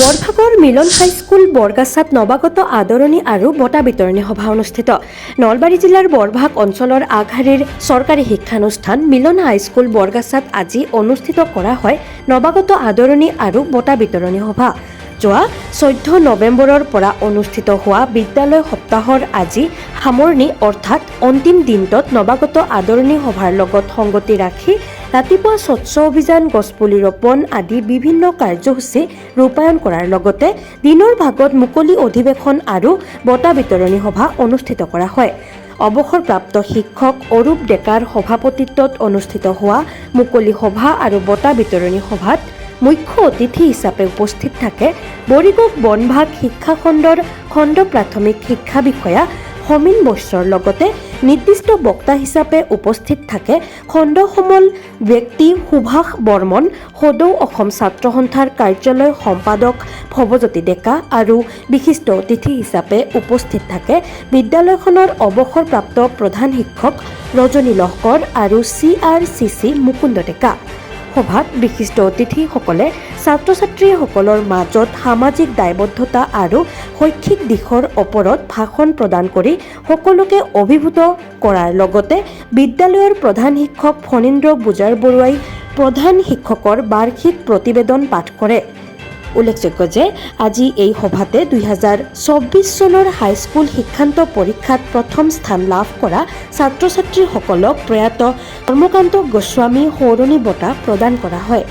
বৰভাগৰ মিলন high school বৰগাছাত নৱাগত আদৰণি আৰু বঁটা বিতৰণী সভা অনুষ্ঠিত। নলবাৰী জিলাৰ বৰভাগ অঞ্চলৰ আগশাৰীৰ চৰকাৰী শিক্ষানুষ্ঠান মিলন হাইস্কুল বৰগাছাত আজি অনুষ্ঠিত কৰা হয় নৱাগত আদৰণি আৰু বঁটা বিতৰণী সভা। যোৱা 14 নৱেম্বৰৰ পৰা অনুষ্ঠিত হোৱা বিদ্যালয় সপ্তাহৰ আজি সামৰণি অৰ্থাৎ অন্তিম দিনটোত নৱাগত আদৰণি সভাৰ লগত সংগতি ৰাখি ৰাতিপুৱা স্বচ্ছ অভিযান, গছপুলি ৰোপণ আদি বিভিন্ন কাৰ্যসূচী ৰূপায়ণ কৰাৰ লগতে দিনৰ ভাগত মুকলি অধিৱেশন আৰু বঁটা বিতৰণী সভা অনুষ্ঠিত কৰা হয়। অৱসৰপ্ৰাপ্ত শিক্ষক অৰূপ ডেকাৰ সভাপতিত্বত অনুষ্ঠিত হোৱা মুকলি সভা আৰু বঁটা বিতৰণী সভাত মুখ্য অতিথি হিচাপে উপস্থিত থাকে বৰিগোগ বনভাগ শিক্ষা খণ্ডৰ খণ্ড প্ৰাথমিক শিক্ষা বিষয়া সমীন বৈশ্যৰ লগতে নিৰ্দিষ্ট বক্তা হিচাপে উপস্থিত থাকে খণ্ড সমল ব্যক্তি সুভাষ বৰ্মন, সদৌ অসম ছাত্ৰ সন্থাৰ কাৰ্যালয় সম্পাদক ভৱজ্যোতি ডেকা আৰু বিশিষ্ট অতিথি হিচাপে উপস্থিত থাকে বিদ্যালয়খনৰ অৱসৰপ্ৰাপ্ত প্ৰধান শিক্ষক ৰজনী লহকৰ আৰু CRCC মুকুন্দ ডেকা। সভাত বিশিষ্ট অতিথিসকলে ছাত্ৰ ছাত্ৰীসকলৰ মাজত সামাজিক দায়বদ্ধতা আৰু শৈক্ষিক দিশৰ ওপৰত ভাষণ প্ৰদান কৰি সকলোকে অভিভূত কৰাৰ লগতে বিদ্যালয়ৰ প্ৰধান শিক্ষক ফণীন্দ্ৰ বুজাৰ বৰুৱাই প্ৰধান শিক্ষকৰ বাৰ্ষিক প্ৰতিবেদন পাঠ কৰে। উল্লেখযোগ্য যে আজি এই সভাতে 2024 চনৰ হাইস্কুল শিক্ষান্ত পৰীক্ষাত প্ৰথম স্থান লাভ কৰা ছাত্ৰ ছাত্ৰীসকলক প্ৰয়াত ধৰ্মকান্ত গোস্বামী সৌৰণী বঁটা প্ৰদান কৰা হয়।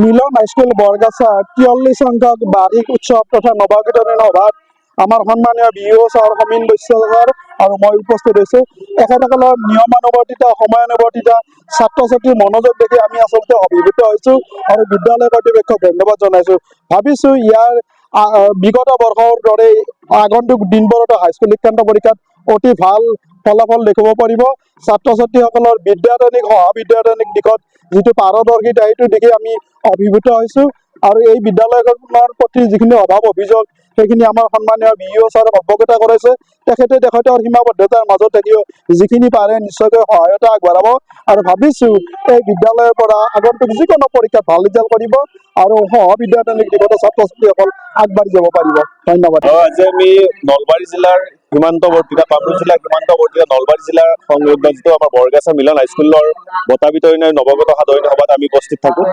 মিলন হাইস্কুল বৰগাছা 43 সংখ্যক বাৰ্ষিক উৎসৱ তথা নৱাগতৰণি সভাত আমাৰ সন্মানীয় বিও ছাৰ সমীন বৈশ্য আৰু মই উপস্থিত হৈছোঁ। এখেতসকলৰ নিয়মানুৱৰ্তিতা, সময়ানুৱৰ্তিতা, ছাত্ৰ ছাত্ৰীৰ মনোযোগ দেখি আমি আচলতে অভিভূত হৈছোঁ আৰু বিদ্যালয় কৰ্তৃপক্ষক ধন্যবাদ জনাইছোঁ। ভাবিছোঁ ইয়াৰ বিগত বৰ্ষৰ দৰে আগন্তুক দিনবোৰতো হাইস্কুল শিক্ষান্ত পৰীক্ষাত অতি ভাল ফলাফল দেখুৱাব পাৰিব। ছাত্ৰ ছাত্ৰীসকলৰ বিদ্যায়তনিক সহবিদ্যায়তনিক দিশত যিটো পাৰদৰ্শিতা সেইটো দেখি আমি অভিভূত হৈছোঁ আৰু এই বিদ্যালয়খনৰ প্ৰতি যিখিনি অভাৱ অভিযোগ সেইখিনি আমাৰ সন্মানীয় বিও ছাৰক অৱগত কৰাইছে। তেখেতৰ সীমাবদ্ধতাৰ মাজত থাকিও যিখিনি পাৰে নিশ্চয়কৈ সহায়তা আগবঢ়াব আৰু ভাবিছোঁ এই বিদ্যালয়ৰ পৰা আগন্তুক যিকোনো পৰীক্ষাত ভাল ৰিজাল্ট কৰিব আৰু সহবিদ্যায়তনিক দিশতো ছাত্ৰ ছাত্ৰীসকল আগবাঢ়ি যাব পাৰিব। ধন্যবাদ। আজি আমি নলবাৰী জিলাৰ সীমান্তৱৰ্তী কামৰূপ জিলাৰ সীমান্তৱৰ্তী নলবাৰী জিলাৰ সংলগ্ন যিটো আমাৰ বৰগাছা মিলন হাইস্কুলৰ বঁটা বিতৰণী নৱাগত আদৰণি সভাত আমি উপস্থিত থাকোঁ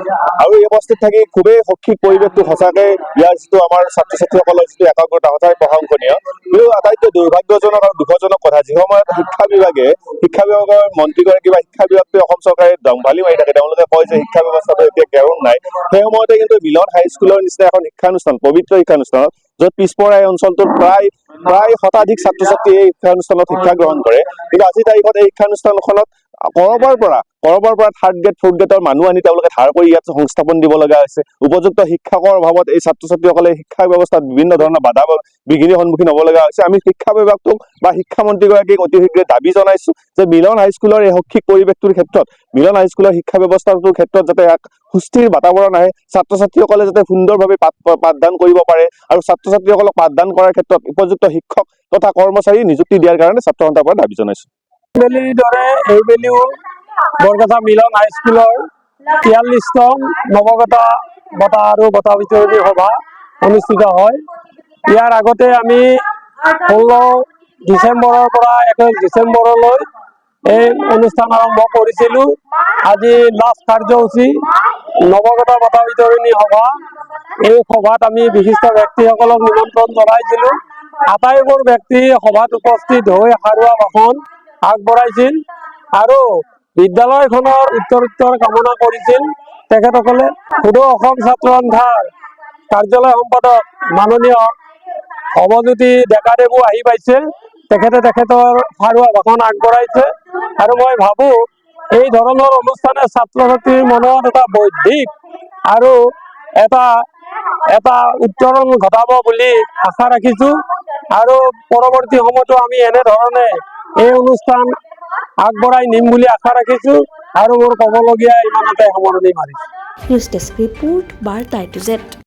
আৰু এই উপস্থিত থাকি খুবেই শৈক্ষিক পৰিৱেশটো সঁচাকৈ ইয়াৰ যিটো আমাৰ ছাত্ৰ ছাত্ৰীসকলৰ যিটো একাগ্ৰতা সঁচাই প্ৰশংসনীয়। কিন্তু আটাইতকৈ দুৰ্ভাগ্যজনক আৰু দুখজনক কথা, যি সময়ত শিক্ষা বিভাগৰ মন্ত্ৰীগৰাকী বা শিক্ষা বিভাগটোৱে অসম চৰকাৰে দম্ভালি মাৰি থাকে, তেওঁলোকে কয় যে শিক্ষা ব্যৱস্থাটো এতিয়া কেৰম নাই, সেই সময়তে কিন্তু মিলন হাইস্কুলৰ নিচিনা এখন শিক্ষানুষ্ঠান, পবিত্ৰ শিক্ষানুষ্ঠানত য'ত পিছপৰা এই অঞ্চলটোত প্ৰায় শতাধিক ছাত্ৰ ছাত্ৰী এই শিক্ষানুষ্ঠানত শিক্ষা গ্ৰহণ কৰে, কিন্তু আজিৰ তাৰিখত এই শিক্ষানুষ্ঠানখনত কৰবাৰ পৰা থাৰ্ড গ্ৰেড ফ'ৰ্থ গ্ৰেডৰ মানুহ আনি তেওঁলোকে ধাৰ কৰি ইয়াত সংস্থাপন দিব লগা হৈছে। উপযুক্ত শিক্ষকৰ অভাৱত এই ছাত্ৰ ছাত্ৰীসকলে শিক্ষা ব্যৱস্থাত বিভিন্ন ধৰণৰ বাধা বিঘিনিৰ সন্মুখীন হ'ব লগা হৈছে। আমি শিক্ষা বিভাগটোক বা শিক্ষামন্ত্ৰীগৰাকীক অতি শীঘ্ৰে দাবী জনাইছোঁ যে মিলন হাইস্কুলৰ এই শৈক্ষিক পৰিৱেশটোৰ ক্ষেত্ৰত, মিলন হাইস্কুলৰ শিক্ষা ব্যৱস্থাটোৰ ক্ষেত্ৰত যাতে এক সুস্থিৰ বাতাবৰণ আহে, ছাত্ৰ ছাত্ৰীসকলে যাতে সুন্দৰভাৱে পাঠদান কৰিব পাৰে আৰু ছাত্ৰ ছাত্ৰীসকলক পাঠদান কৰাৰ ক্ষেত্ৰত উপযুক্ত শিক্ষক তথা কৰ্মচাৰী নিযুক্তি দিয়াৰ কাৰণে ছাত্ৰ সন্থাৰ পৰা দাবী জনাইছোঁ। এইবেলিৰ দৰে এইবেলিও বৰগাছা মিলন হাইস্কুলৰ 43তম নৱাগত বঁটা আৰু বঁটা বিতৰণী সভা অনুষ্ঠিত হয়। ইয়াৰ আগতে আমি 16 ডিচেম্বৰৰ পৰা 21 ডিচেম্বৰলৈ এই অনুষ্ঠান আৰম্ভ কৰিছিলোঁ। আজি লাষ্ট কাৰ্যসূচী নৱাগত বঁটা বিতৰণী সভা। এই সভাত আমি বিশিষ্ট ব্যক্তিসকলক নিমন্ত্ৰণ জনাইছিলোঁ। আটাইবোৰ ব্যক্তি সভাত উপস্থিত হৈ সাৰুৱা ভাষণ আগবঢ়াইছিল আৰু বিদ্যালয়খনৰ উত্তৰোত্তৰ কামনা কৰিছিল। তেখেতসকলে সদৌ অসম ছাত্ৰ সন্থাৰ কাৰ্যালয় সম্পাদক মাননীয় ভৱজ্যোতি ডেকাদেৱো আহি পাইছে, তেখেতৰ সাৰুৱা ভাষণ আগবঢ়াইছে আৰু মই ভাবোঁ এই ধৰণৰ অনুষ্ঠানে ছাত্ৰ ছাত্ৰীৰ মনত এটা বৌদ্ধিক আৰু এটা উত্তৰণ ঘটাব বুলি আশা ৰাখিছোঁ আৰু পৰৱৰ্তী সময়তো আমি এনেধৰণে এই অনুষ্ঠান আগবঢ়াই নিম বুলি আশা ৰাখিছোঁ আৰু মোৰ ক'বলগীয়া ইমানতে সামৰণি মাৰিছোঁ। নিউজ ডেস্ক ৰিপোৰ্ট, বাৰ্তা A to Z।